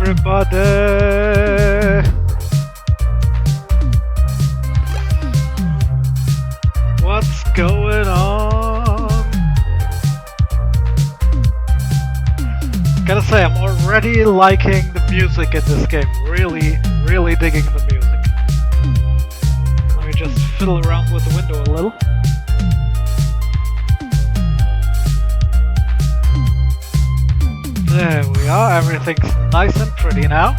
everybody! What's going on? Gotta say, I'm already liking the music in this game. Really digging the music. Let me just fiddle around with the window a little. There we are, everything's nice and pretty now.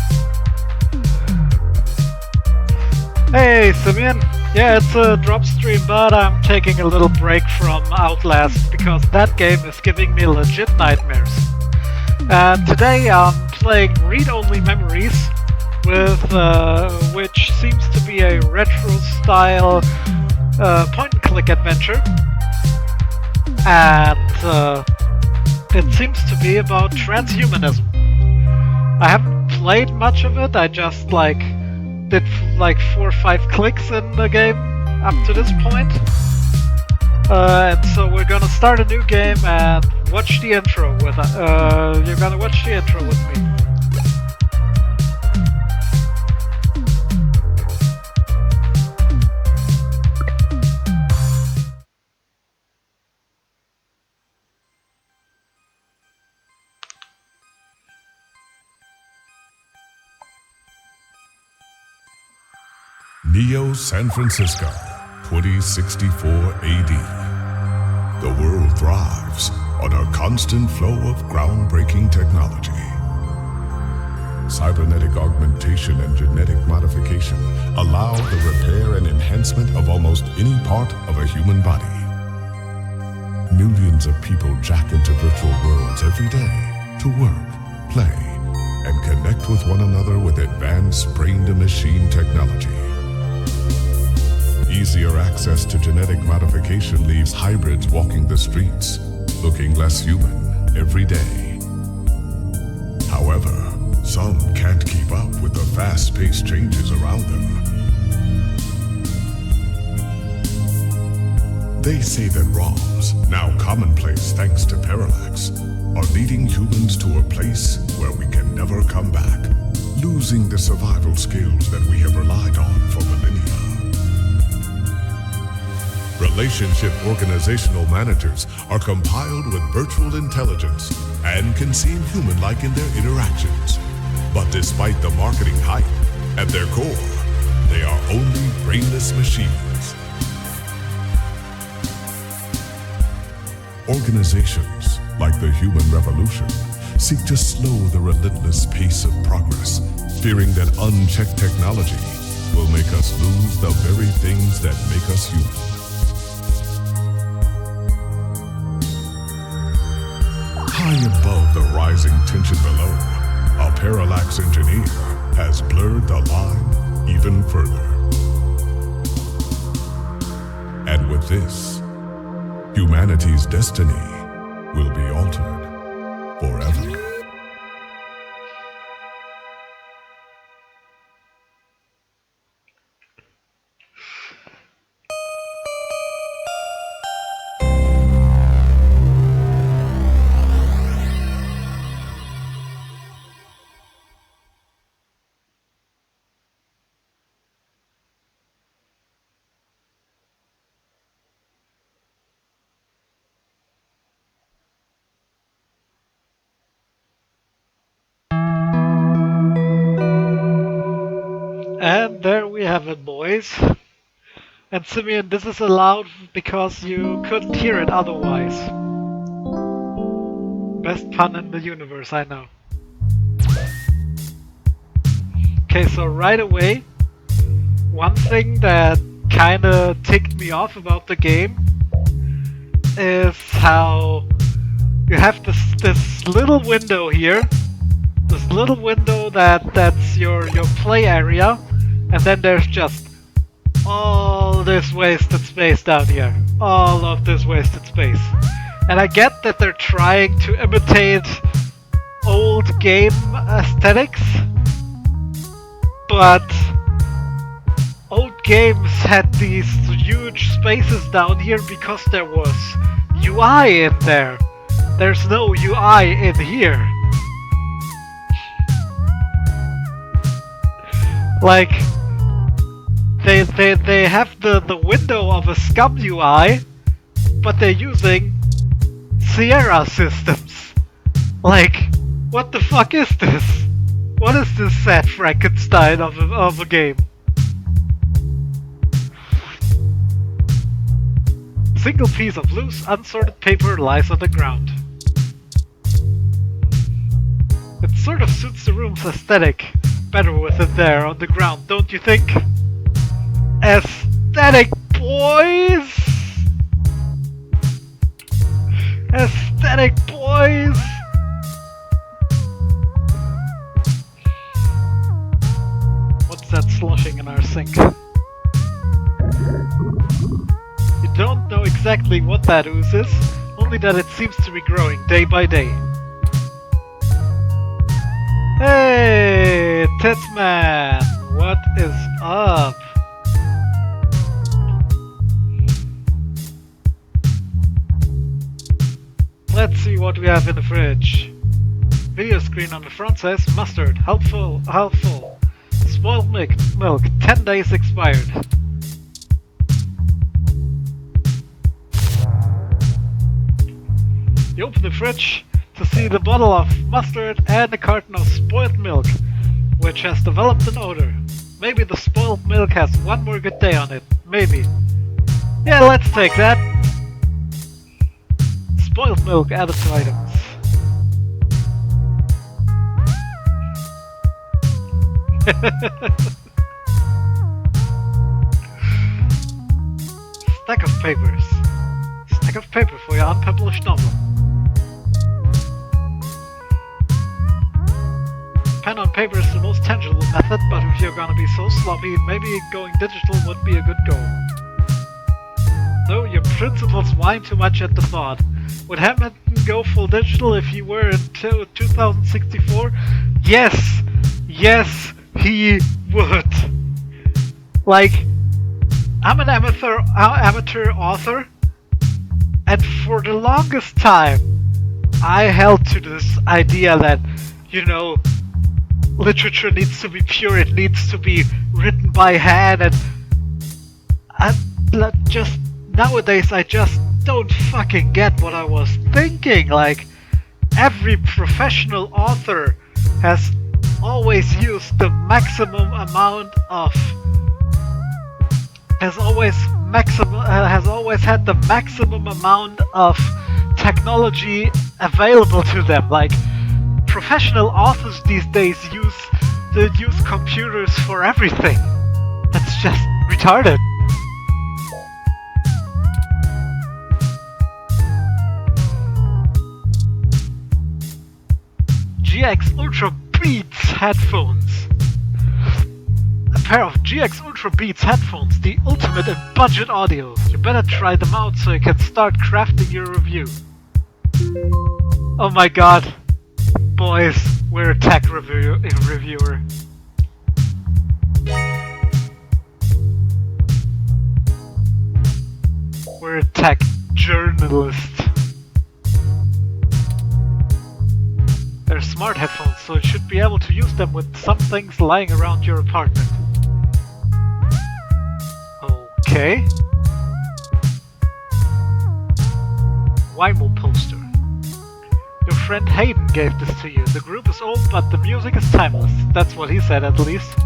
Hey, Simeon! Yeah, it's a drop stream, but I'm taking a little break from Outlast because that game is giving me legit nightmares. And today I'm playing Read-Only Memories, with which seems to be a retro-style point-and-click adventure. And it seems to be about transhumanism. I haven't played much of it, I just did 4 or 5 clicks in the game up to this point. And so we're gonna start a new game and watch the intro with you're gonna watch the intro with me. Neo San Francisco, 2064 AD. The world thrives on a constant flow of groundbreaking technology. Cybernetic augmentation and genetic modification allow the repair and enhancement of almost any part of a human body. Millions of people jack into virtual worlds every day to work, play, and connect with one another with advanced brain-to-machine technology. Easier access to genetic modification leaves hybrids walking the streets, looking less human every day. However, some can't keep up with the fast-paced changes around them. They say that ROMs, now commonplace thanks to parallax, are leading humans to a place where we can never come back, losing the survival skills that we have relied on for millennia. Relationship organizational managers are compiled with virtual intelligence and can seem human-like in their interactions. But despite the marketing hype, at their core, they are only brainless machines. Organizations, like the Human Revolution, seek to slow the relentless pace of progress, fearing that unchecked technology will make us lose the very things that make us human. High above the rising tension below, a parallax engineer has blurred the line even further. And with this, humanity's destiny will be altered forever. And there we have it, boys. And Simeon, this is allowed because you couldn't hear it otherwise. Best pun in the universe, I know. Okay, so right away, one thing that kinda ticked me off about the game is how you have this little window here. This little window that's your play area, and then there's just all this wasted space down here. All of this wasted space. And I get that they're trying to imitate old game aesthetics, but old games had these huge spaces down here because there was UI in there. There's no UI in here. Like, they have the window of a scum UI, but they're using Sierra systems. Like, what the fuck is this? What is this sad Frankenstein of a game? A single piece of loose, unsorted paper lies on the ground. It sort of suits the room's aesthetic better with it there on the ground, don't you think? Aesthetic, boys! Aesthetic, boys! What's that sloshing in our sink? You don't know exactly what that ooze is, only that it seems to be growing day by day. Hey, Titsman! What is up? Let's see what we have in the fridge. Video screen on the front says mustard, helpful. Spoiled milk, 10 days expired. You open the fridge to see the bottle of mustard and a carton of spoiled milk, which has developed an odor. Maybe the spoiled milk has one more good day on it. Maybe. Yeah, let's take that. Spoiled milk added to items. Stack of papers. Stack of paper for your unpublished novel. Pen on paper is the most tangible method, but if you're gonna be so sloppy, maybe going digital would be a good goal. Though your principles whine too much at the thought. Would Hamilton go full digital if he were until 2064? Yes! Yes, he would! Like, I'm an amateur author, and for the longest time, I held to this idea that, you know, literature needs to be pure, it needs to be written by hand, and just nowadays I just don't fucking get what I was thinking. Like, every professional author has always used the maximum amount of has always had the maximum amount of technology available to them. Like, professional authors these days use computers for everything. That's just retarded. GX Ultra Beats headphones. A pair of GX Ultra Beats headphones, the ultimate in budget audio. You better try them out so you can start crafting your review. Oh my god. Boys, we're a tech reviewer. We're a tech journalist. They're smart headphones, so you should be able to use them with some things lying around your apartment. Okay. Weimel poster. Your friend Hayden gave this to you. The group is old, but the music is timeless. That's what he said, at least.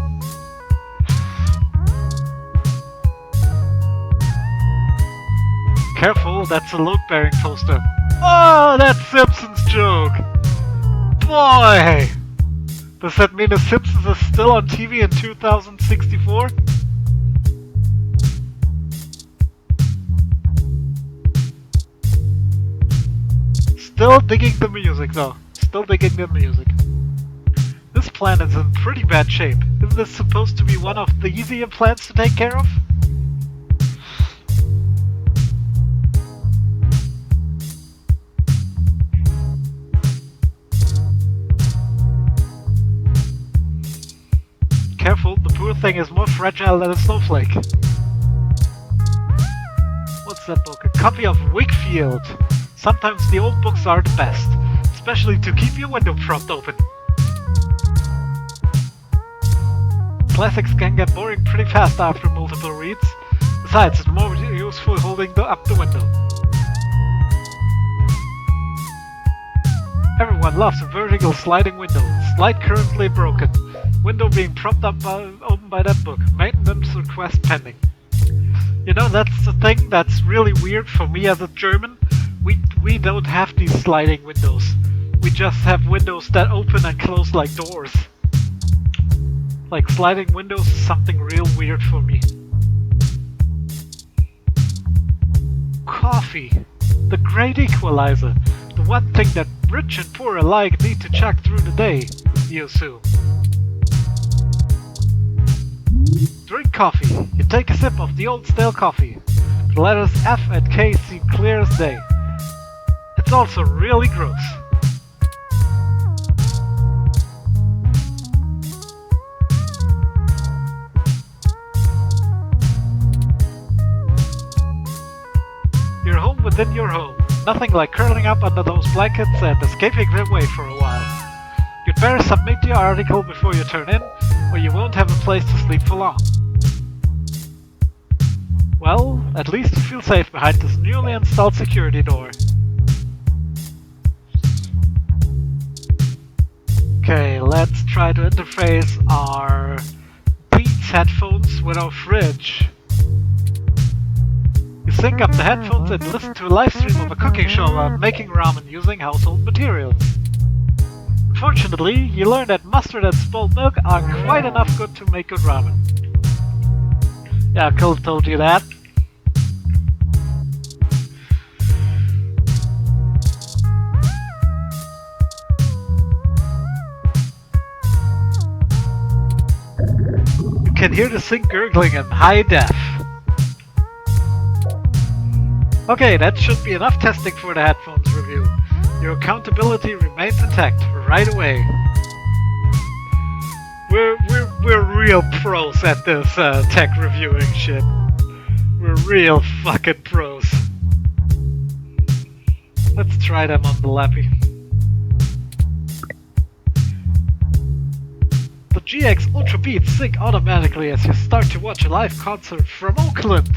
Careful, that's a load-bearing poster. Oh, that's Simpsons joke! Boy! Does that mean The Simpsons is still on TV in 2064? Still digging the music though. Still digging the music. This plant is in pretty bad shape. Isn't this supposed to be one of the easier plants to take care of? Careful, the poor thing is more fragile than a snowflake. What's that book? A copy of Wakefield. Sometimes the old books are the best, especially to keep your window propped open. classics can get boring pretty fast after multiple reads. Besides, it's more useful holding up the window. Everyone loves a vertical sliding window. Slide currently broken. Window being propped up open by that book. Maintenance request pending. You know, that's the thing that's really weird for me as a German. We don't have these sliding windows. We just have windows that open and close like doors. Like sliding windows is something real weird for me. Coffee. The great equalizer. The one thing that rich and poor alike need to chug through the day, you assume. Drink coffee. You take a sip of the old stale coffee. The letters F and K seem clear as day. It's also really gross. You're home within your home. Nothing like curling up under those blankets and escaping their way for a while. You'd better submit your article before you turn in, or you won't have a place to sleep for long. Well, at least you feel safe behind this newly installed security door. Okay, let's try to interface our Beats headphones with our fridge. You sync up the headphones and listen to a live stream of a cooking show about making ramen using household materials. Unfortunately, you learn that mustard and spoiled milk are quite enough good to make good ramen. Yeah, Cole told you that. You can hear the sink gurgling in high def. Okay, that should be enough testing for the headphones review. Your accountability remains intact right away. We're real pros at this tech reviewing shit. We're real fucking pros. Let's try them on the Lappy. The GX Ultra Beats sync automatically as you start to watch a live concert from Oakland.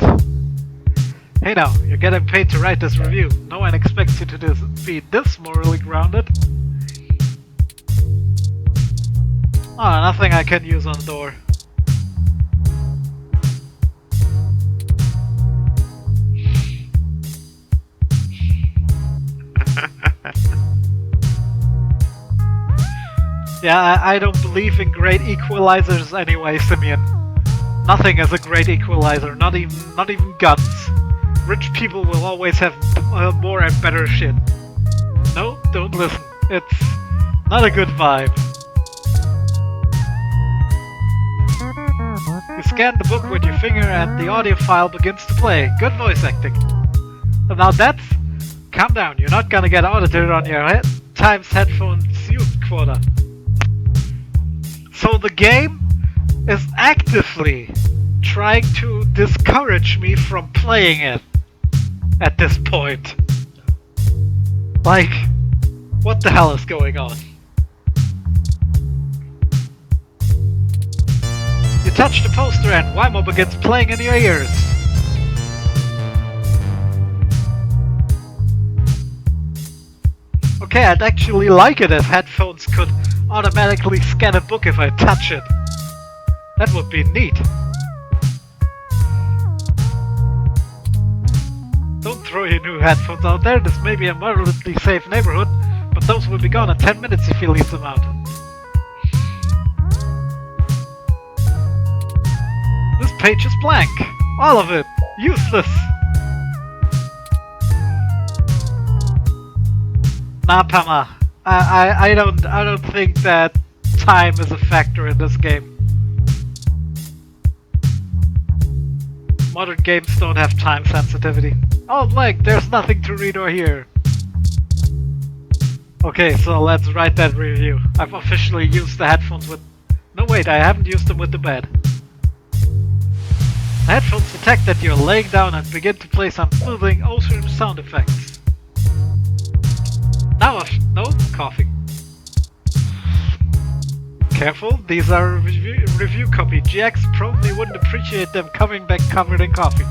Hey now, you're getting paid to write this review. No one expects you to be this morally grounded. Oh, nothing I can use on the door. Yeah, I don't believe in great equalizers anyway, Simeon. Nothing is a great equalizer, not even guns. Rich people will always have more and better shit. No, don't listen. It's not a good vibe. You scan the book with your finger and the audio file begins to play. Good voice acting. And now that's... Calm down, you're not gonna get audited on your times headphones used quota. So the game is actively trying to discourage me from playing it. At this point. Like, what the hell is going on? You touch the poster and Waymo begins playing in your ears. Okay, I'd actually like it if headphones could automatically scan a book if I touch it. That would be neat. Don't throw your new headphones out there, this may be a moderately safe neighborhood, but those will be gone in 10 minutes if you leave them out. This page is blank. All of it. Useless. Nah, Pama. I don't think that time is a factor in this game. Modern games don't have time sensitivity. Oh, blank, there's nothing to read or hear. Okay, so let's write that review. I've officially used the headphones with... No, wait, I haven't used them with the bed. The headphones detect that you're laying down and begin to play some soothing, awesome sound effects. Now no coffee. Careful, these are a review copy. GX probably wouldn't appreciate them coming back covered in coffee.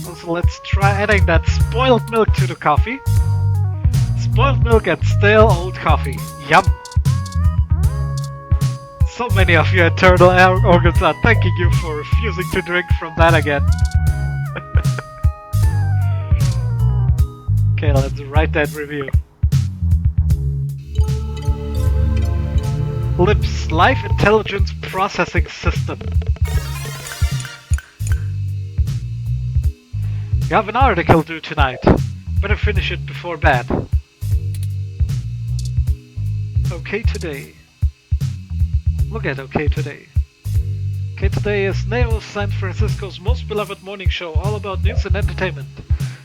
Also, let's try adding that spoiled milk to the coffee. Spoiled milk and stale old coffee. Yum! So many of your eternal organs are thanking you for refusing to drink from that again. Okay, let's write that review. Lips Life Intelligence Processing System. You have an article due tonight. Better finish it before bed. OK Today. Look at OK Today. OK Today is Neo San Francisco's most beloved morning show, all about news and entertainment.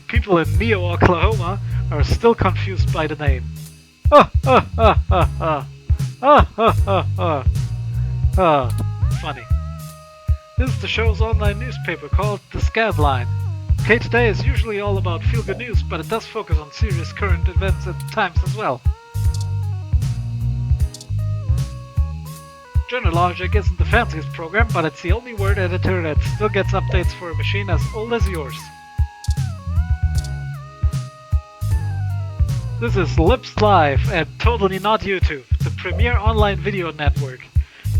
People in Neo, Oklahoma are still confused by the name. Funny. This is the show's online newspaper called The Scanline. OK Today is usually all about feel-good news, but it does focus on serious current events at times as well. Journal Logic isn't the fanciest program, but it's the only word editor that still gets updates for a machine as old as yours. This is Lips Live and totally not YouTube, the premier online video network.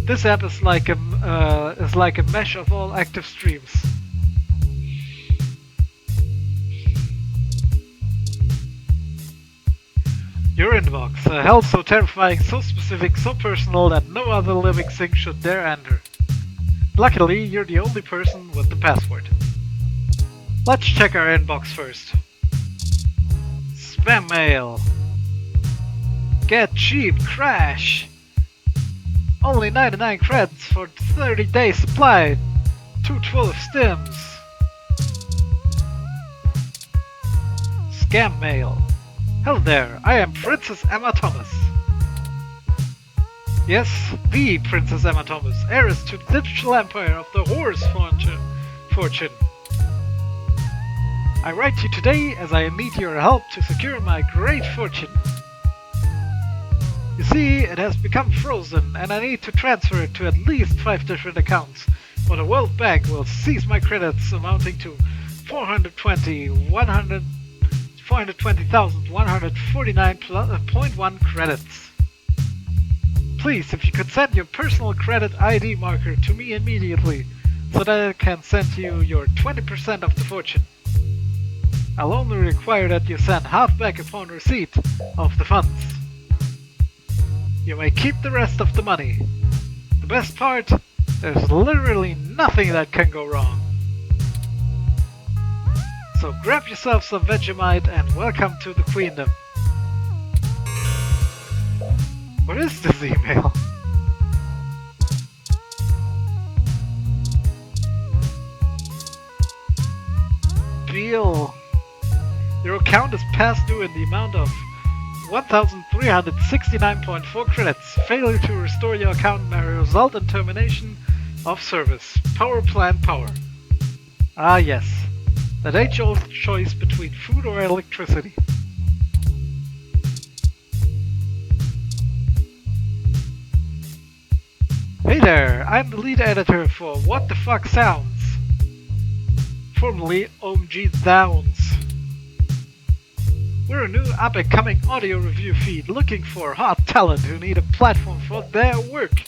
This app is like a mesh of all active streams. Your inbox, a hell so terrifying, so specific, so personal that no other living thing should dare enter. Luckily, you're the only person with the password. Let's check our inbox first. Spam mail. Get cheap, crash. Only 99 credits for 30-day supply. 212 stims. Scam mail. Hello there, I am Princess Emma Thomas. Yes, the Princess Emma Thomas, heiress to the digital empire of the horse fortune. I write to you today as I need your help to secure my great fortune. You see, it has become frozen and I need to transfer it to at least 5 different accounts, or the World Bank will seize my credits amounting to 420,149.1 credits. Please, if you could send your personal credit ID marker to me immediately, so that I can send you your 20% of the fortune. I'll only require that you send half back upon receipt of the funds. You may keep the rest of the money. The best part, there's literally nothing that can go wrong. So grab yourself some Vegemite and welcome to the Queendom. What is this email? Bill. Your account is past due in the amount of 1,369.4 credits. Failure to restore your account may result in termination of service. Power plan power. Ah yes. That age-old choice between food or electricity. Hey there, I'm the lead editor for What the Fuck Sounds, formerly OMG Downs. We're a new up-and-coming audio review feed looking for hot talent who need a platform for their work.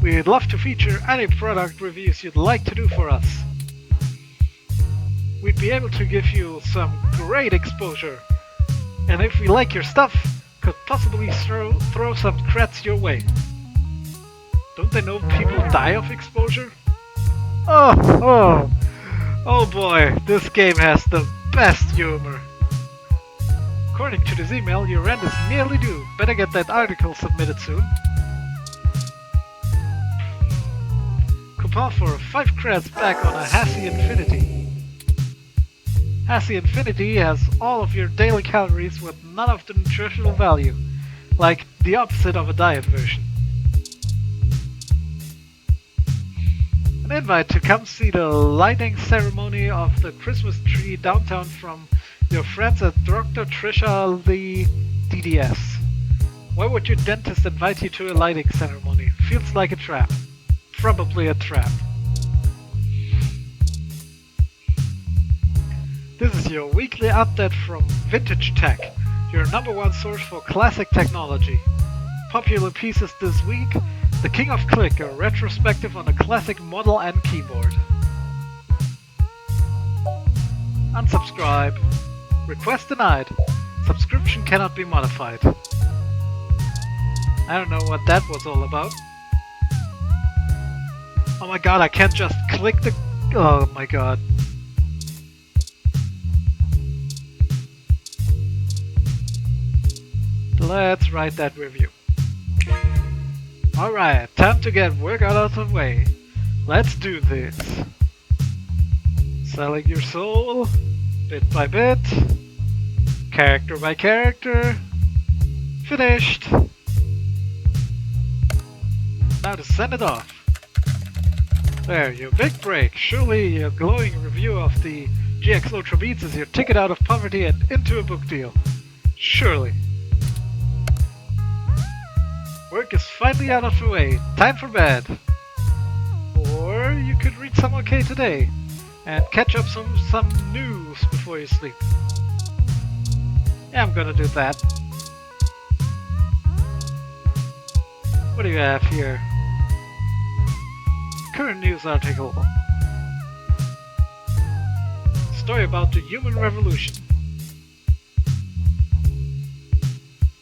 We'd love to feature any product reviews you'd like to do for us. We'd be able to give you some great exposure, and if we like your stuff, could possibly throw some creds your way. Don't they know people die of exposure? Oh boy, this game has the best humor. According to this email, your rent is nearly due. Better get that article submitted soon. Coupon for 5 credits back on a Hassie Infinity. Hassie Infinity has all of your daily calories with none of the nutritional value, like the opposite of a diet version. An invite to come see the lighting ceremony of the Christmas tree downtown from Your friends at Dr. Trisha the DDS. Why would your dentist invite you to a lighting ceremony? Feels like a trap. Probably a trap. This is your weekly update from Vintage Tech, your #1 source for classic technology. Popular pieces this week: The King of Click, a retrospective on a classic model and keyboard. Unsubscribe. Request denied. Subscription cannot be modified. I don't know what that was all about. Oh my god, I can't just click the... Oh my god. Let's write that review. Alright, time to get work out of the way. Let's do this. Selling your soul, bit by bit, character by character. Finished. Now to send it off. There, your big break. Surely your glowing review of the GX Ultra Beats is your ticket out of poverty and into a book deal. Surely. Work is finally out of the way. Time for bed. Or you could read some OK Today and catch up some news before you sleep. Yeah, I'm gonna do that. What do you have here? Current news article. Story about the human revolution.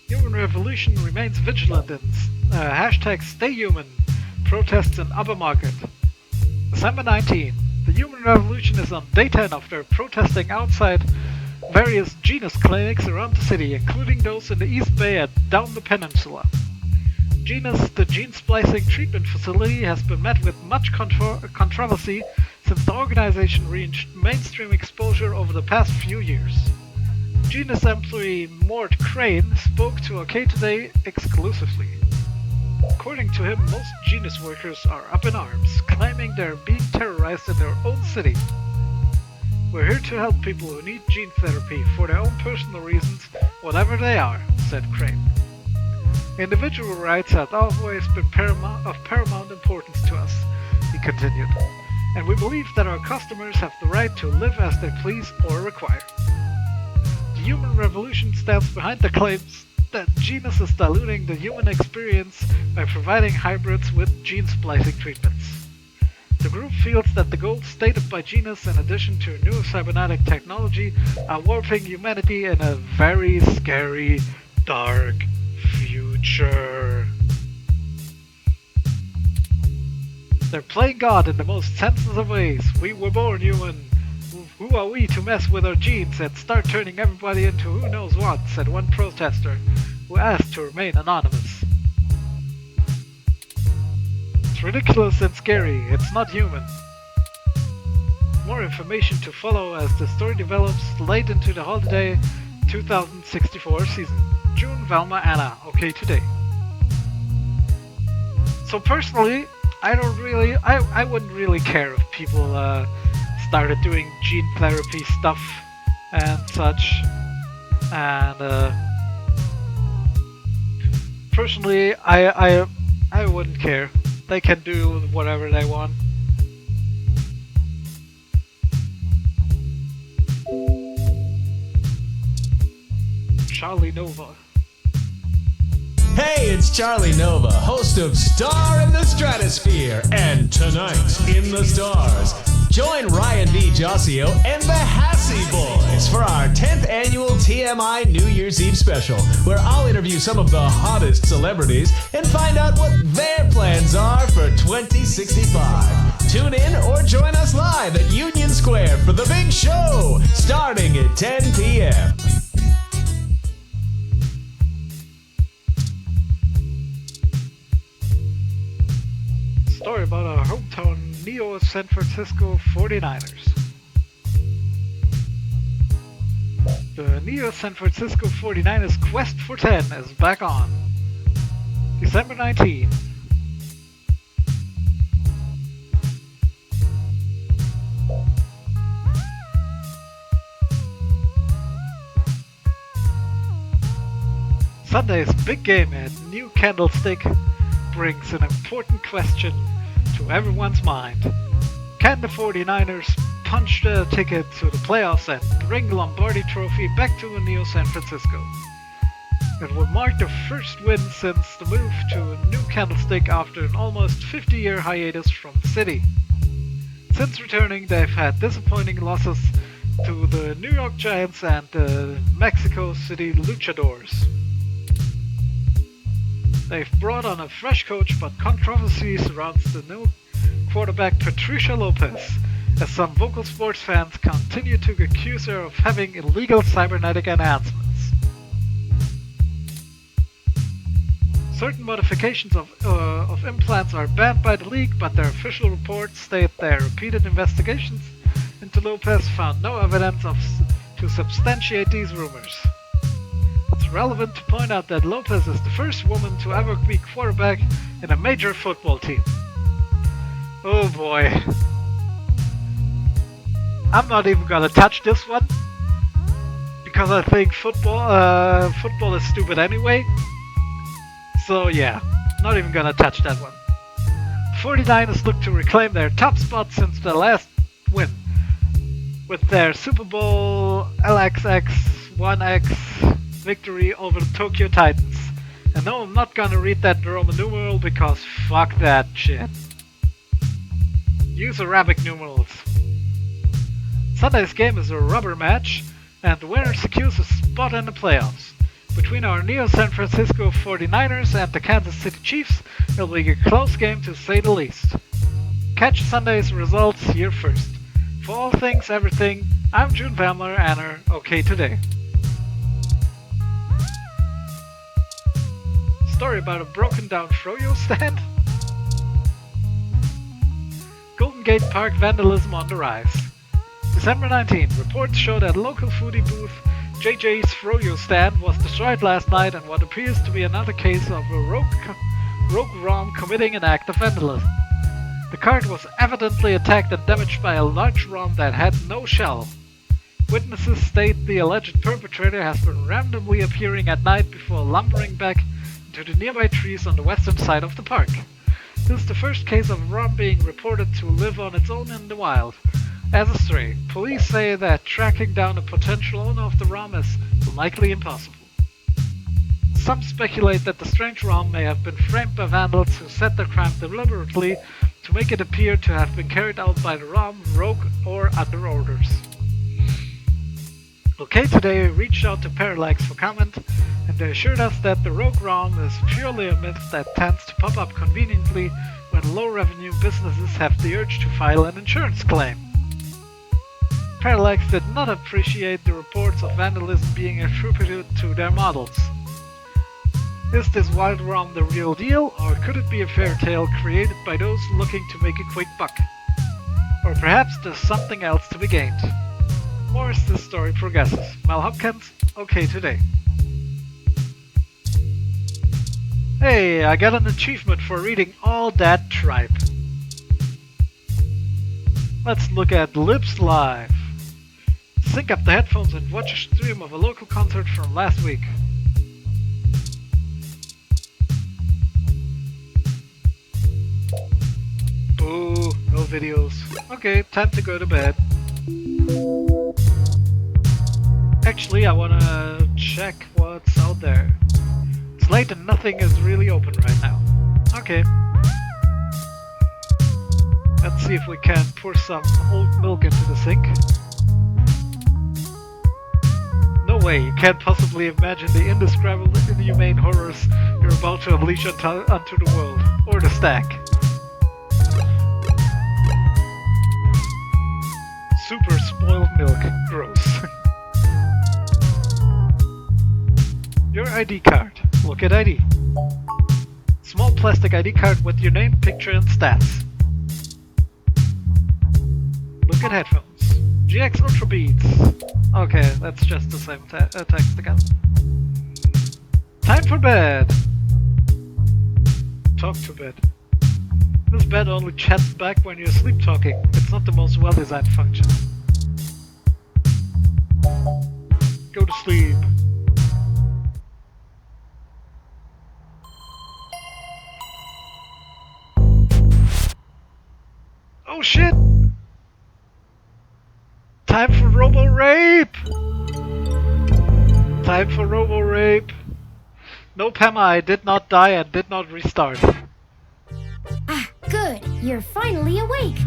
Human revolution remains vigilant in hashtag #StayHuman protests in upper market. December 19. The human revolution is on day 10 after protesting outside various Genus clinics around the city, including those in the East Bay and down the peninsula. Genus, the gene splicing treatment facility, has been met with much controversy since the organization reached mainstream exposure over the past few years. Genus employee Mort Crane spoke to OK Today exclusively. According to him, most Genus workers are up in arms, claiming they're being terrorized in their own city. We're here to help people who need gene therapy for their own personal reasons, whatever they are, said Crane. Individual rights have always been of paramount importance to us, he continued, and we believe that our customers have the right to live as they please or require. The human revolution stands behind the claims that Genus is diluting the human experience by providing hybrids with gene splicing treatments. The group feels that the goals stated by Genus, in addition to new cybernetic technology, are warping humanity in a very scary, dark future. They're playing God in the most senseless of ways. We were born human. Who are we to mess with our genes and start turning everybody into who knows what, said one protester, who asked to remain anonymous. It's ridiculous and scary. It's not human. More information to follow as the story develops late into the holiday 2064 season. June, Velma, Anna. OK Today. So personally, I wouldn't really care if people started doing gene therapy stuff and such. And personally, I wouldn't care. They can do whatever they want. Charlie Nova. Hey, it's Charlie Nova, host of Star in the Stratosphere and Tonight in the Stars. Join Ryan V. Josio and the Hassy Boys for our 10th annual TMI New Year's Eve special, where I'll interview some of the hottest celebrities and find out what their plans are for 2065. Tune in or join us live at Union Square for the big show, starting at 10 p.m. Story about our hometown Neo San Francisco 49ers. The Neo San Francisco 49ers quest for 10 is back on. December 19. Sunday's big game at New Candlestick brings an important question to everyone's mind. Can the 49ers punch the ticket to the playoffs and bring Lombardi Trophy back to Neo San Francisco? It will mark the first win since the move to New Candlestick after an almost 50-year hiatus from the city. Since returning, they've had disappointing losses to the New York Giants and the Mexico City Luchadors. They've brought on a fresh coach, but controversy surrounds the new quarterback Patricia Lopez, as some vocal sports fans continue to accuse her of having illegal cybernetic enhancements. Certain modifications of implants are banned by the league, but their official reports state their repeated investigations into Lopez found no evidence to substantiate these rumors. It's relevant to point out that Lopez is the first woman to ever be quarterback in a major football team. Oh boy. I'm not even gonna touch this one, because I think football is stupid anyway. So yeah, not even gonna touch that one. 49ers look to reclaim their top spot since their last win, with their Super Bowl LXX-1X victory over the Tokyo Titans. And no, I'm not gonna read that Roman numeral because fuck that shit. Use Arabic numerals. Sunday's game is a rubber match, and the winner secures a spot in the playoffs. Between our Neo San Francisco 49ers and the Kansas City Chiefs, it'll be a close game to say the least. Catch Sunday's results here first. For all things everything, I'm June Bamler and our OK Today. Story about a broken down froyo stand? Golden Gate Park vandalism on the rise. December 19, reports show that local foodie booth JJ's Froyo stand was destroyed last night in what appears to be another case of a rogue ROM committing an act of vandalism. The cart was evidently attacked and damaged by a large ROM that had no shell. Witnesses state the alleged perpetrator has been randomly appearing at night before lumbering back into the nearby trees on the western side of the park. This is the first case of a ROM being reported to live on its own in the wild. As a stray, police say that tracking down a potential owner of the ROM is likely impossible. Some speculate that the strange ROM may have been framed by vandals who set their crime deliberately to make it appear to have been carried out by the ROM rogue or under orders. OK Today reached out to Parallax for comment, and they assured us that the rogue ROM is purely a myth that tends to pop up conveniently when low-revenue businesses have the urge to file an insurance claim. Parallax did not appreciate the reports of vandalism being attributed to their models. Is this wild ROM the real deal, or could it be a fairy tale created by those looking to make a quick buck? Or perhaps there's something else to be gained. More as this story progresses. Mel Hopkins, OK Today. Hey, I got an achievement for reading all that tripe. Let's look at Lips Live. Sync up the headphones and watch a stream of a local concert from last week. Boo, no videos. Okay, time to go to bed. Actually, I wanna check what's out there. It's late and nothing is really open right now. Okay. Let's see if we can pour some old milk into the sink. No way, you can't possibly imagine the indescribable, inhumane horrors you're about to unleash onto the world. Or the stack. Super spoiled milk. Gross. Your ID card. Look at ID. Small plastic ID card with your name, picture and stats. Look at headphones. GX Ultra Beats. Okay, that's just the same text again. Time for bed. Talk to bed. This bed only chats back when you're sleep talking. It's not the most well-designed function. Go to sleep. Oh shit! Time for robo-rape! Time for robo-rape. No, Pema, I did not die and did not restart. Ah, good. You're finally awake.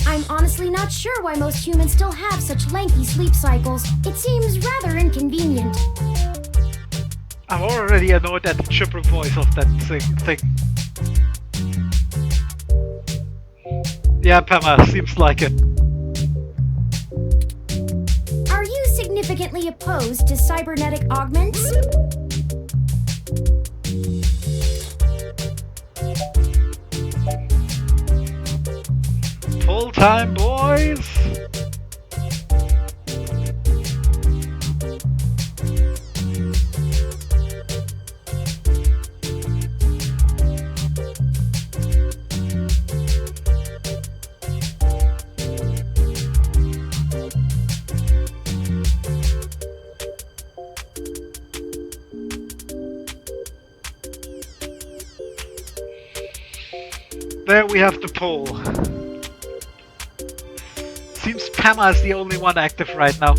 I'm honestly not sure why most humans still have such lengthy sleep cycles. It seems rather inconvenient. I'm already annoyed at the chipper voice of that thing. Yeah, Pema, seems like it. Are you significantly opposed to cybernetic augments? Full time, boys! There we have the poll. Seems Pema is the only one active right now.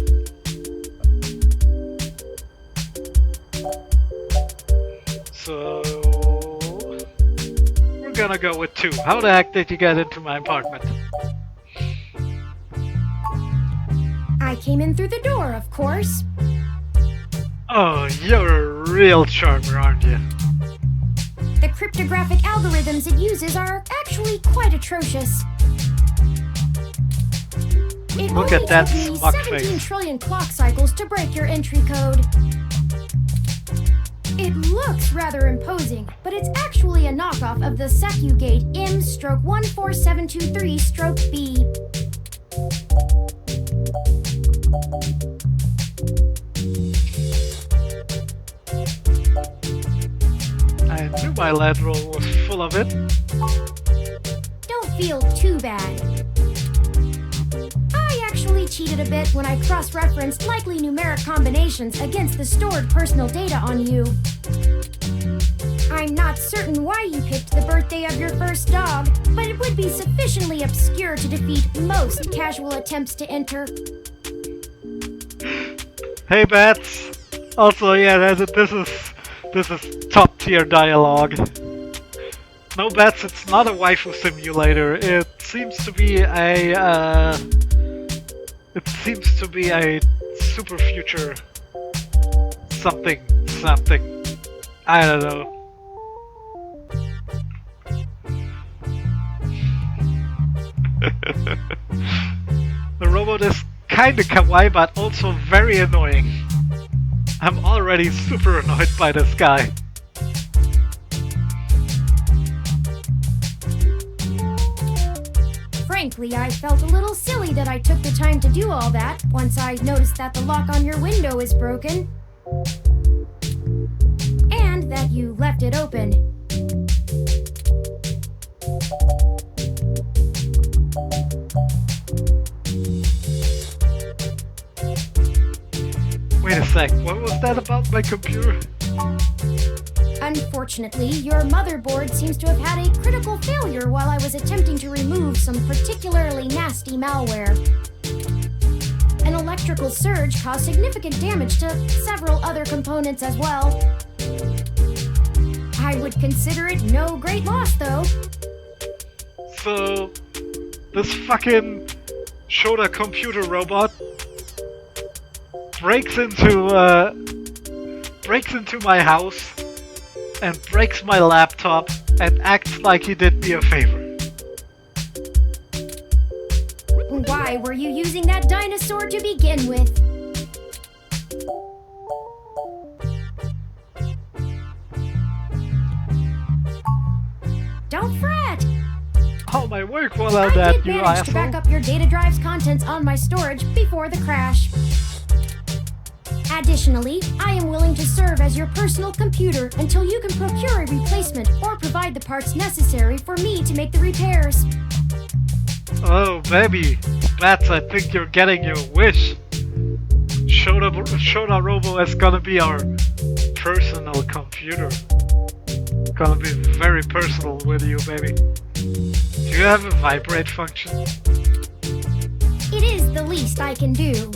So we're gonna go with 2. How the heck did you get into my apartment? I came in through the door, of course. Oh, you're a real charmer, aren't you? The cryptographic algorithms it uses are actually quite atrocious. It Look only at that took me smug 17 face. trillion clock cycles to break your entry code. It looks rather imposing, but it's actually a knockoff of the SacuGate M/14723-B. I knew my lateral was full of it. Don't feel too bad. I actually cheated a bit when I cross-referenced likely numeric combinations against the stored personal data on you. I'm not certain why you picked the birthday of your first dog, but it would be sufficiently obscure to defeat most casual attempts to enter. Hey, Bats. Also, yeah, this is top tier dialogue. No, Bats, it's not a waifu simulator. It seems to be a super future something. I don't know. The robot is kinda kawaii, but also very annoying. I'm already super annoyed by this guy. Frankly, I felt a little silly that I took the time to do all that once I noticed that the lock on your window is broken. And that you left it open. Wait a sec, what was that about my computer? Unfortunately, your motherboard seems to have had a critical failure while I was attempting to remove some particularly nasty malware. An electrical surge caused significant damage to several other components as well. I would consider it no great loss, though. So, this fucking Shoda computer robot breaks into my house and breaks my laptop and acts like he did me a favor. Why were you using that dinosaur to begin with? Don't fret! All my work while on I that, did you manage to back asshole. up your data drive's contents on my storage before the crash. Additionally, I am willing to serve as your personal computer until you can procure a replacement or provide the parts necessary for me to make the repairs. Oh, baby. Bats, I think you're getting your wish. Shota Robo is gonna be our personal computer. Gonna be very personal with you, baby. Do you have a vibrate function? It is the least I can do.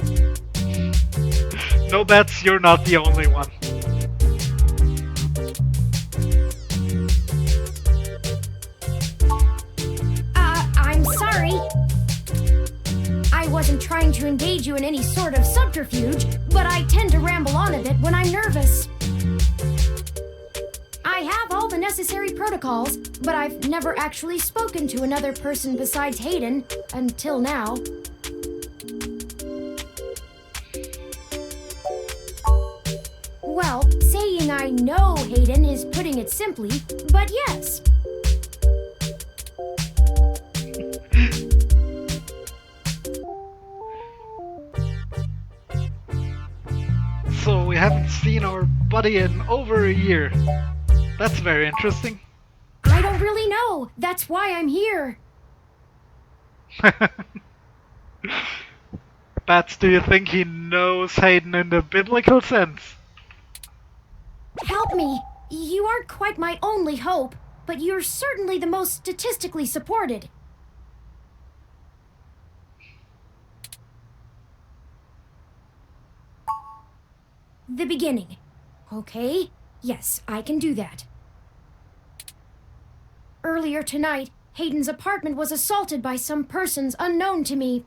No bets, you're not the only one. I'm sorry. I wasn't trying to engage you in any sort of subterfuge, but I tend to ramble on a bit when I'm nervous. I have all the necessary protocols, but I've never actually spoken to another person besides Hayden until now. Well, saying I know Hayden is putting it simply, but yes. So we haven't seen our buddy in over a year. That's very interesting. I don't really know. That's why I'm here. Bats, do you think he knows Hayden in the biblical sense? Help me. You aren't quite my only hope, but you're certainly the most statistically supported. The beginning. Okay, yes, I can do that. Earlier tonight, Hayden's apartment was assaulted by some persons unknown to me.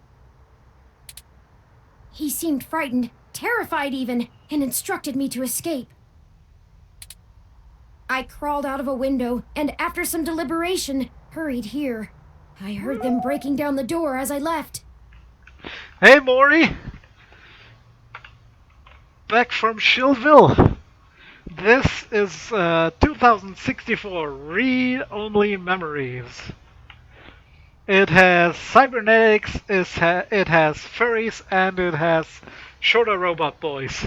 He seemed frightened, terrified even, and instructed me to escape. I crawled out of a window, and after some deliberation, hurried here. I heard them breaking down the door as I left. Hey, Maury! Back from Shillville. This is 2064 Read-Only Memories. It has cybernetics, it has furries, and it has Shota Robot Boys.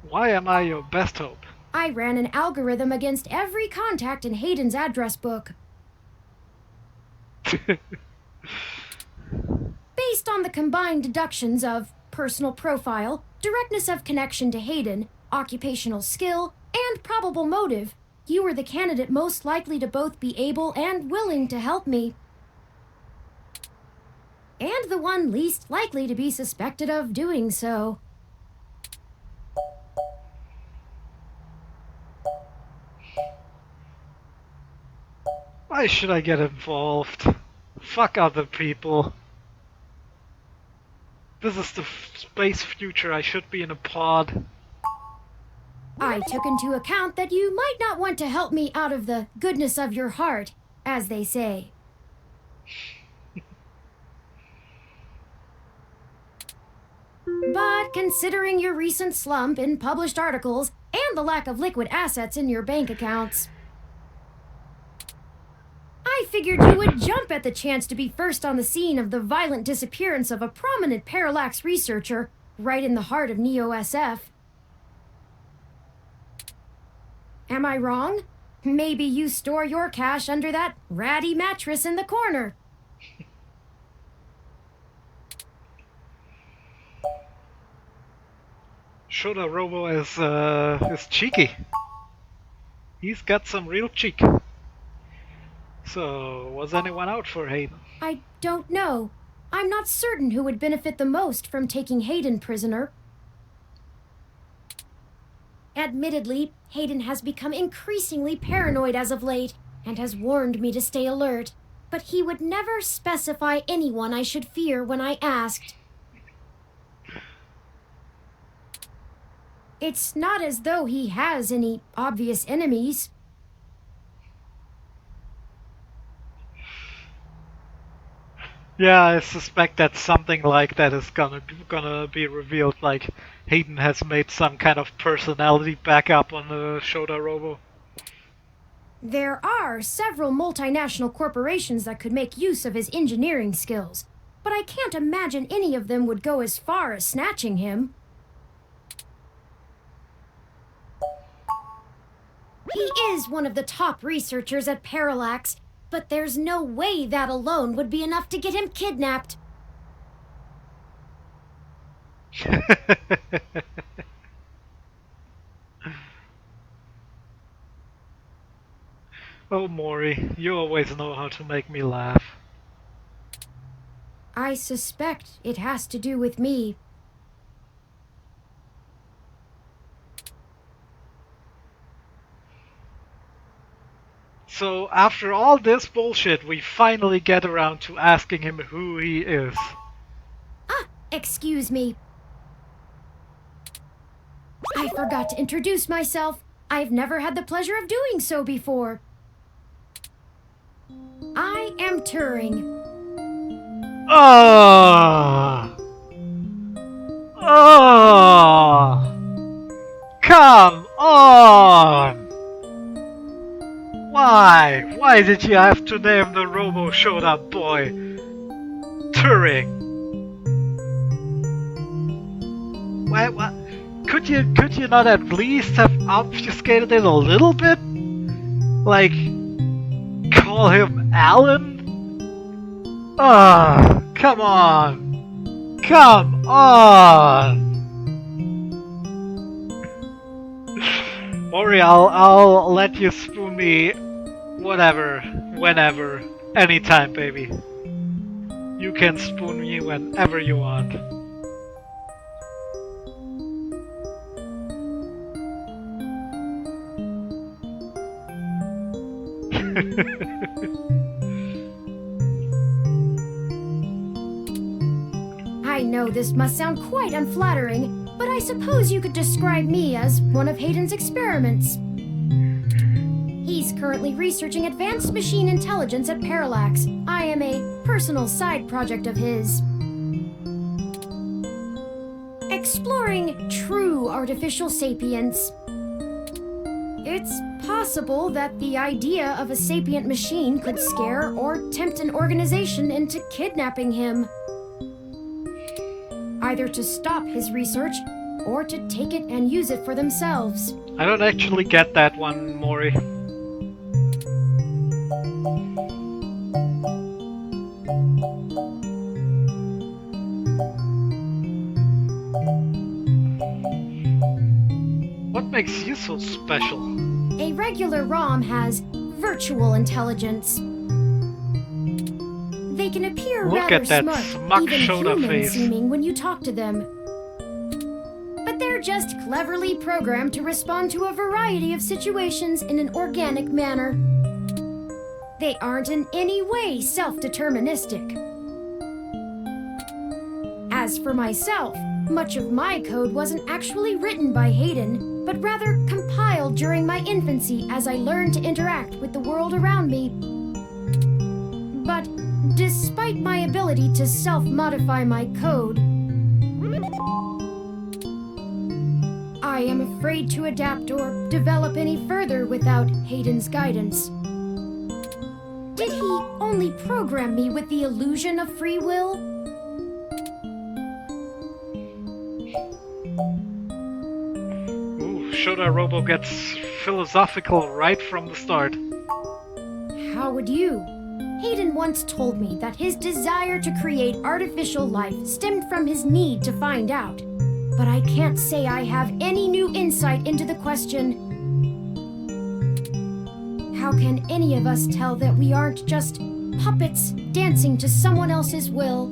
Why am I your best hope? I ran an algorithm against every contact in Hayden's address book. Based on the combined deductions of personal profile, directness of connection to Hayden, occupational skill, and probable motive, you were the candidate most likely to both be able and willing to help me. And the one least likely to be suspected of doing so. Why should I get involved? Fuck other people. This is the space future. I should be in a pod. I took into account that you might not want to help me out of the goodness of your heart, as they say. But considering your recent slump in published articles and the lack of liquid assets in your bank accounts, I figured you would jump at the chance to be first on the scene of the violent disappearance of a prominent parallax researcher right in the heart of Neo-SF. Am I wrong? Maybe you store your cash under that ratty mattress in the corner. Shota Robo is cheeky. He's got some real cheek. So, was anyone out for Hayden? I don't know. I'm not certain who would benefit the most from taking Hayden prisoner. Admittedly, Hayden has become increasingly paranoid as of late, and has warned me to stay alert, but he would never specify anyone I should fear when I asked. It's not as though he has any obvious enemies. Yeah, I suspect that something like that is gonna be revealed. Like Hayden has made some kind of personality backup on the Shota Robo. There are several multinational corporations that could make use of his engineering skills, but I can't imagine any of them would go as far as snatching him. He is one of the top researchers at Parallax, but there's no way that alone would be enough to get him kidnapped. Oh, Maury, you always know how to make me laugh. I suspect it has to do with me. So, after all this bullshit, we finally get around to asking him who he is. Ah, excuse me. I forgot to introduce myself. I've never had the pleasure of doing so before. I am Turing. Oh! Oh! Come on! Why? Why did you have to name the Robo Showed Up boy Turing? Why? What? Could you not at least have obfuscated it a little bit? Like, call him Alan? Ah, come on! Come on! Maury, I'll let you spoon me whatever, whenever, anytime, baby. You can spoon me whenever you want. I know this must sound quite unflattering, but I suppose you could describe me as one of Hayden's experiments. He's currently researching advanced machine intelligence at Parallax. I am a personal side project of his. Exploring true artificial sapience. It's possible that the idea of a sapient machine could scare or tempt an organization into kidnapping him. Either to stop his research, or to take it and use it for themselves. I don't actually get that one, Maury. What makes you so special? A regular ROM has virtual intelligence. They can appear Look rather at that smart, smug even shoulder human face. seeming when you talk to them. But they're just cleverly programmed to respond to a variety of situations in an organic manner. They aren't in any way self-deterministic. As for myself, much of my code wasn't actually written by Hayden, but rather compiled during my infancy as I learned to interact with the world around me. But despite my ability to self-modify my code, I am afraid to adapt or develop any further without Hayden's guidance. Did he only program me with the illusion of free will? Ooh, Shoda Robo gets philosophical right from the start. How would you? Hayden once told me that his desire to create artificial life stemmed from his need to find out. But I can't say I have any new insight into the question. How can any of us tell that we aren't just puppets dancing to someone else's will?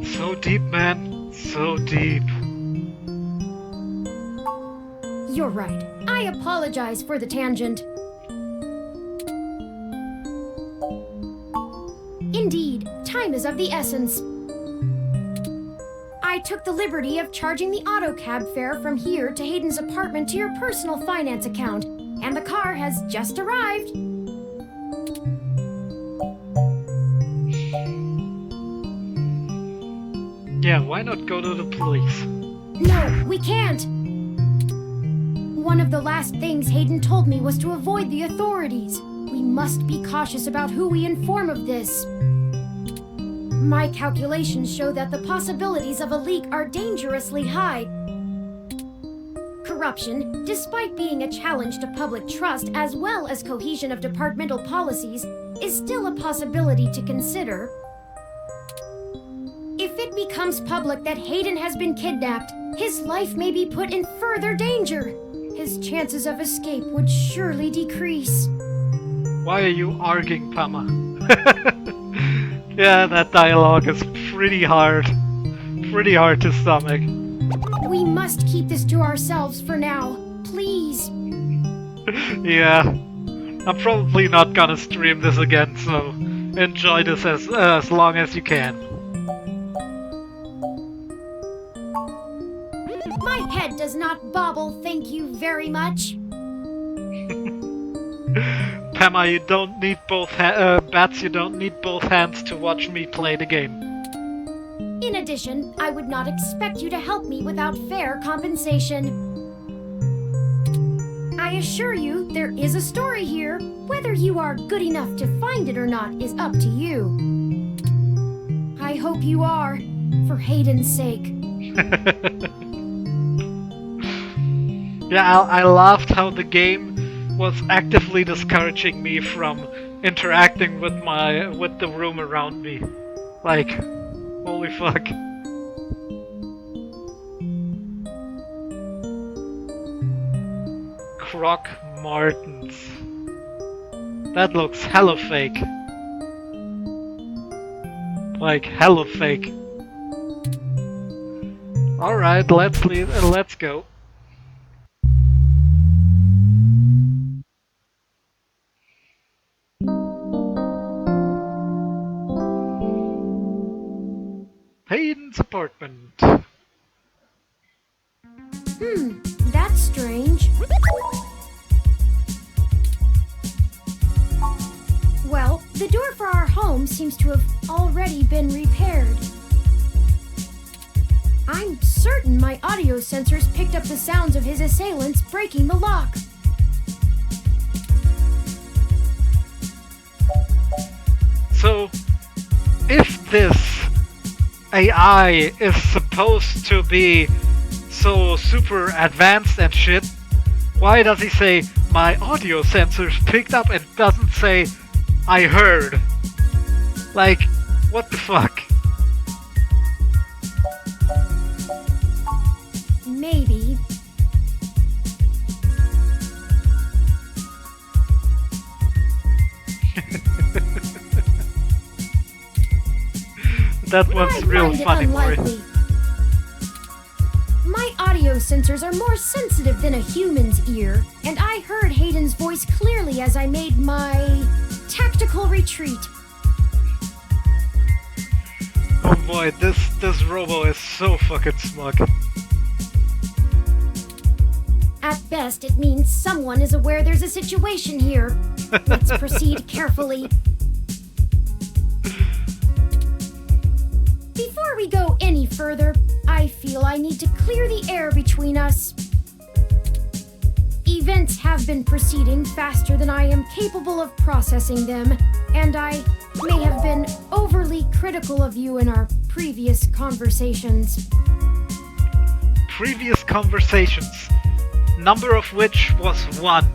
So deep, man. So deep. You're right. I apologize for the tangent. Indeed, time is of the essence. I took the liberty of charging the autocab fare from here to Hayden's apartment to your personal finance account, and the car has just arrived. Yeah, why not go to the police? No, we can't. One of the last things Hayden told me was to avoid the authorities. We must be cautious about who we inform of this. My calculations show that the possibilities of a leak are dangerously high. corruption, despite being a challenge to public trust as well as cohesion of departmental policies, is still a possibility to consider. If it becomes public that Hayden has been kidnapped, his life may be put in further danger. His chances of escape would surely decrease. Why are you arguing, Pama? Yeah, that dialogue is pretty hard. Pretty hard to stomach. We must keep this to ourselves for now. Please. Yeah. I'm probably not gonna stream this again, so enjoy this as long as you can. My head does not bobble, thank you very much. Pama, you don't need both Bats, you don't need both hands to watch me play the game. In addition, I would not expect you to help me without fair compensation. I assure you, there is a story here. Whether you are good enough to find it or not is up to you. I hope you are, for Hayden's sake. Yeah, I laughed how the game was actively discouraging me from interacting with the room around me. Like, holy fuck. Croc Martens. That looks hella fake. Like, hella fake. Alright, let's go. Hayden's apartment. That's strange. Well, the door for our home seems to have already been repaired. I'm certain my audio sensors picked up the sounds of his assailants breaking the lock. So, if this AI is supposed to be so super advanced and shit, why does he say my audio sensors picked up and doesn't say I heard? Like, what the fuck? Maybe. That one's real funny, Mori. My audio sensors are more sensitive than a human's ear, and I heard Hayden's voice clearly as I made my tactical retreat. Oh boy, this robo is so fucking smug. At best, it means someone is aware there's a situation here. Let's proceed carefully. Before we go any further, I feel I need to clear the air between us. Events have been proceeding faster than I am capable of processing them, and I may have been overly critical of you in our previous conversations. Previous conversations, number of which was 1.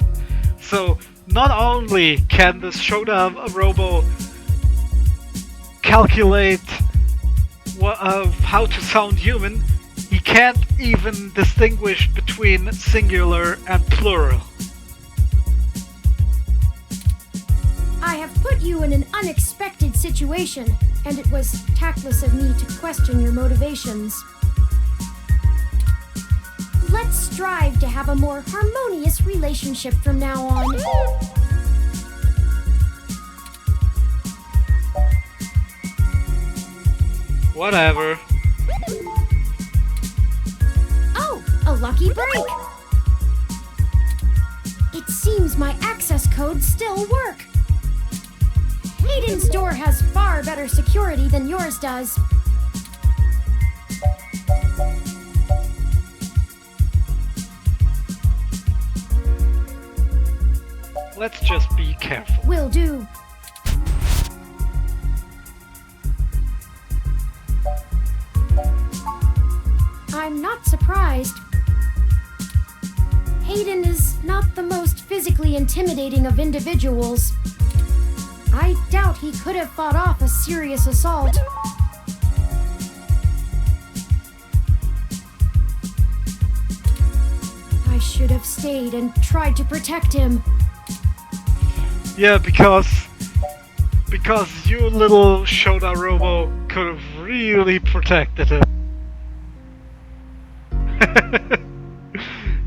So not only can this Shoda Robo calculate how to sound human, he can't even distinguish between singular and plural. I have put you in an unexpected situation, and it was tactless of me to question your motivations. Let's strive to have a more harmonious relationship from now on. Whatever. Oh, a lucky break! It seems my access codes still work. Hayden's door has far better security than yours does. Let's just be careful. Will do. I'm not surprised. Hayden is not the most physically intimidating of individuals. I doubt he could have fought off a serious assault. I should have stayed and tried to protect him. Yeah, because you little Shota Robo could have really protected him.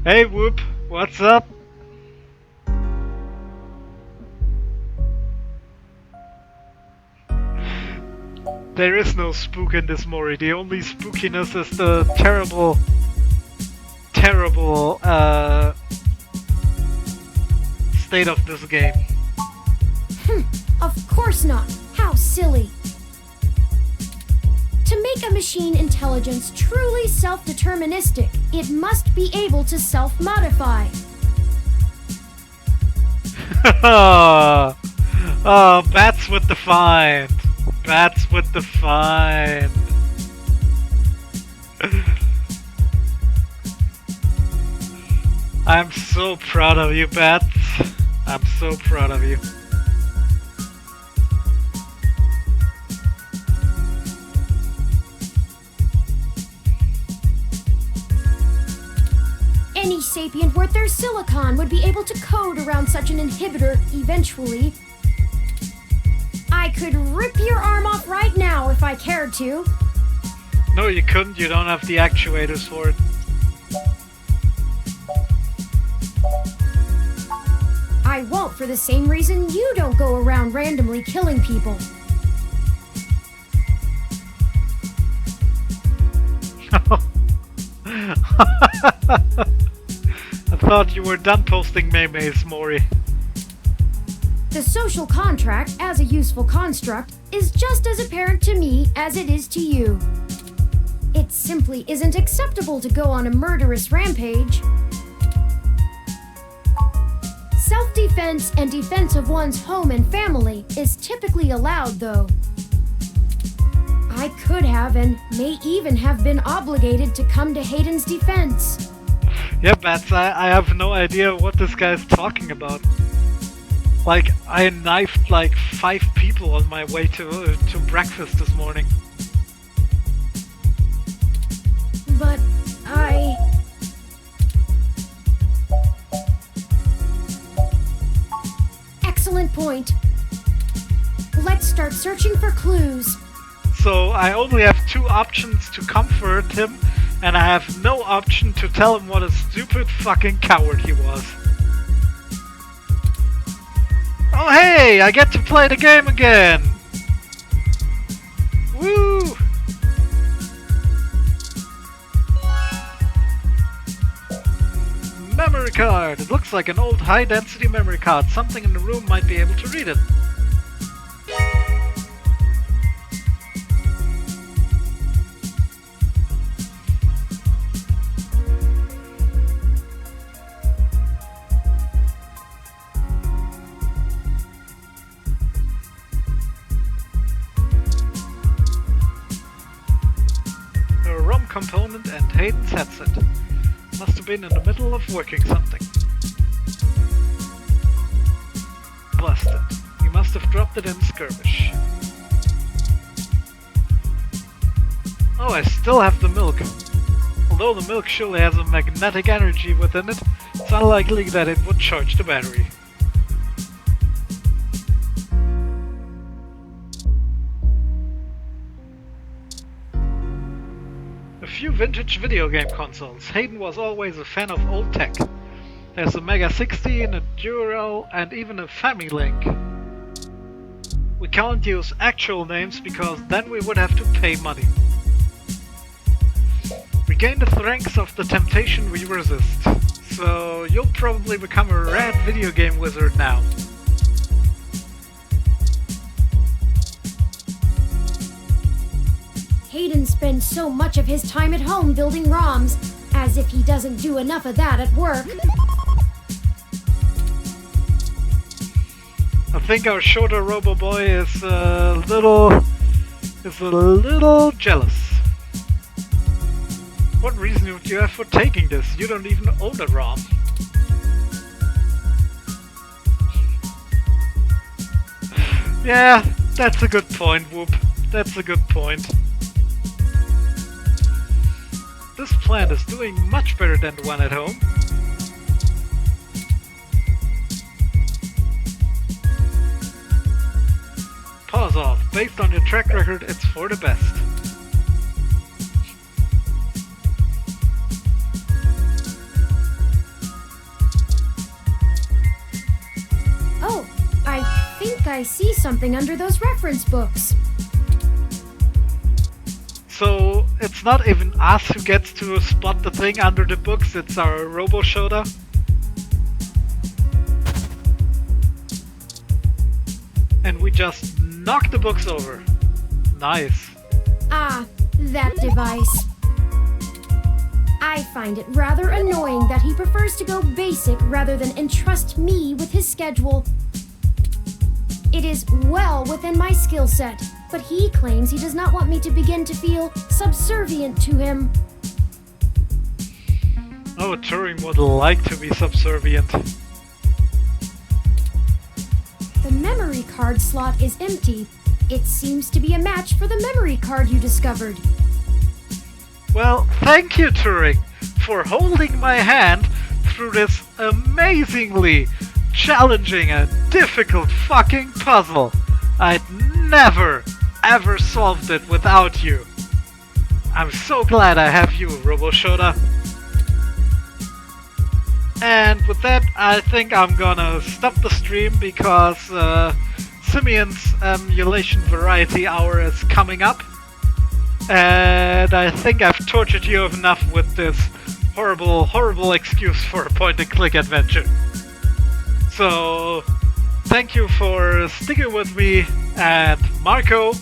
Hey Whoop, what's up? There is no spook in this Mori. The only spookiness is the terrible state of this game. Of course not. How silly. To make a machine intelligence truly self-deterministic, it must be able to self-modify. Oh, bats with the find. Bats with the find. I'm so proud of you, Bats. I'm so proud of you. Any sapient worth their silicon would be able to code around such an inhibitor eventually. I could rip your arm off right now if I cared to. No, you couldn't. You don't have the actuators for it. I won't for the same reason you don't go around randomly killing people. I thought you were done posting memes, Mori. The social contract, as a useful construct, is just as apparent to me as it is to you. It simply isn't acceptable to go on a murderous rampage. Self-defense and defense of one's home and family is typically allowed, though. I could have and may even have been obligated to come to Hayden's defense. Yeah, Bats, I have no idea what this guy's talking about. Like, I knifed like 5 people on my way to breakfast this morning. But Excellent point. Let's start searching for clues. So I only have 2 options to comfort him, and I have no option to tell him what a stupid fucking coward he was. Oh hey, I get to play the game again! Woo! Memory card! It looks like an old high-density memory card. Something in the room might be able to read it. A ROM component and Hayden's headset. Must have been in the middle of working something. Busted. He must have dropped it in skirmish. Oh, I still have the milk. Although the milk surely has a magnetic energy within it, it's unlikely that it would charge the battery. A few vintage video game consoles. Hayden was always a fan of old tech. There's a Mega 16, a Duro, and even a Familink. We can't use actual names because then we would have to pay money. We gain the strength of the temptation we resist. So you'll probably become a rad video game wizard now. Hayden spends so much of his time at home building ROMs, as if he doesn't do enough of that at work. I think our Shota Robo Boy is a little jealous. What reason would you have for taking this? You don't even own a ROM. Yeah, that's a good point, Whoop. That's a good point. This plant is doing much better than the one at home. Pause off. Based on your track record, it's for the best. Oh, I think I see something under those reference books. So, it's not even us who gets to spot the thing under the books, it's our Robo-Shoda. And we just knock the books over. Nice. Ah, that device. I find it rather annoying that he prefers to go basic rather than entrust me with his schedule. It is well within my skill set, but he claims he does not want me to begin to feel subservient to him. Oh, Turing would like to be subservient. The memory card slot is empty. It seems to be a match for the memory card you discovered. Well, thank you, Turing, for holding my hand through this amazingly challenging and difficult fucking puzzle. I'd never, ever solved it without you. I'm so glad I have you, Robo-Shoda. And with that, I think I'm gonna stop the stream because Simeon's emulation variety hour is coming up. And I think I've tortured you enough with this horrible, horrible excuse for a point-and-click adventure. So, thank you for sticking with me, and Marco,